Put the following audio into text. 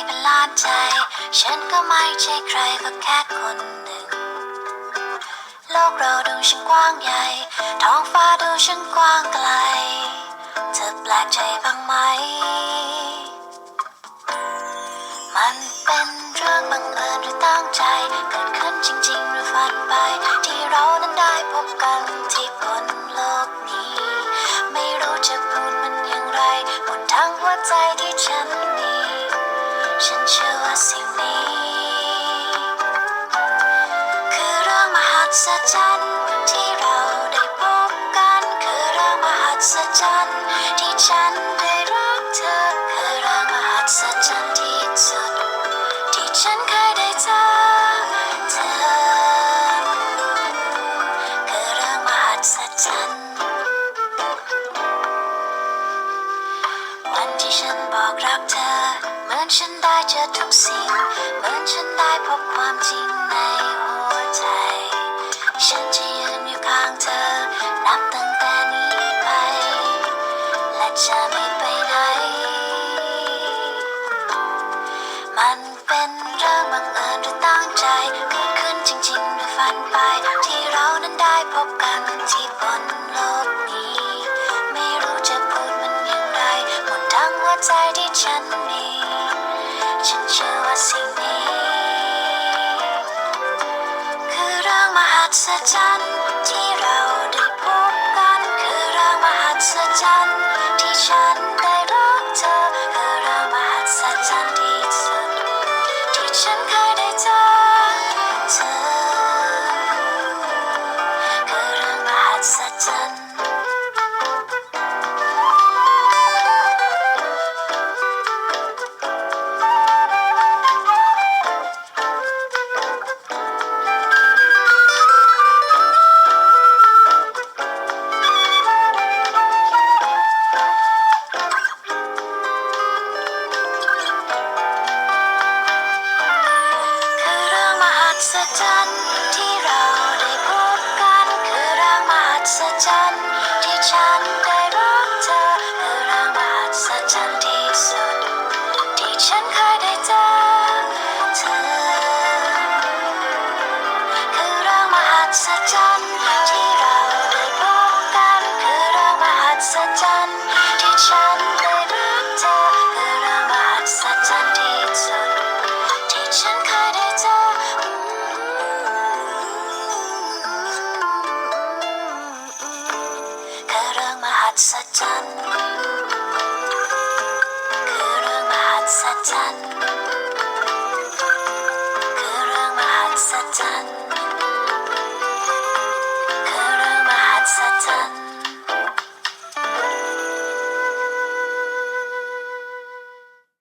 เป็นล้านใจฉันก็ไม่ใช่ใครก็แค่คนหนึ่งโลกเราดูช่างกว้างใหญ่ท้องฟ้าดูช่างกว้างไกลเธอแปลกใจบ้างไหมมันเป็นเรื่องบังเอิญหรือตั้งใจเกิดขึ้นจริงๆหรือฝันไปที่เรานั้นได้พบกันที่บนโลกนี้ไม่รู้จะพูดมันอย่างไรหมดทั้งหัวใจที่ฉันมีฉันเชื่อว่าสิ่งนี้คือเรื่องมหัศจรรย์ที่เราได้พบกันคือเรื่องมหัศจรรย์ที่ฉันได้รักเธอคือเรื่องมหัศจรรย์ที่สุดที่ฉันเคยได้เจอเธอคือเรื่องมหัศจรรย์วันที่ฉันบอกรักเธอเหมือนฉันได้เจอทุกสิ่งเหมือนฉันได้พบความจริงในหัวใจฉันจะยืนอยู่ข้างเธอนับตั้งแต่นี้ไปและจะไม่ไปไหนมันเป็นเรื่องบังเอิญหรือตั้งใจเกิดขึ้นจริงๆหรือฝันไปที่เรานั้นได้พบกันที่บนโลกนี้ไม่รู้จะพูดมันอย่างไรหมดทั้งหัวใจที่ฉันมีฉันเชื่อว่าสิ่งนี้คือเรื่องมหัศจรรย์ที่เราได้พบกันคือเรื่องมหัศจรรย์ที่ฉันได้รักเธอคือเรื่องมหัศจรรย์ที่สุดที่ฉันเคยได้เจอเธอคือเรื่องมหัศจรรย์คือเรื่องมหัศจรรย์ที่เราได้พบกันคือเรื่องมหัศจรรย์ที่ฉันได้รักเธอคือเรื่องมหัศจรรย์ที่สุดที่ฉันเคยได้เจอเธอคือเรื่องมหัศจรรย์ที่เราได้พบกันคือเรื่องมหัศจรรย์ที่ฉันได้รักเธอคือเรื่องมหัศจรรย์ที่สุดที่ฉันเคยได้เจอคือเรื่องมหัศจรรย์คือเรื่องมหัศจรรย์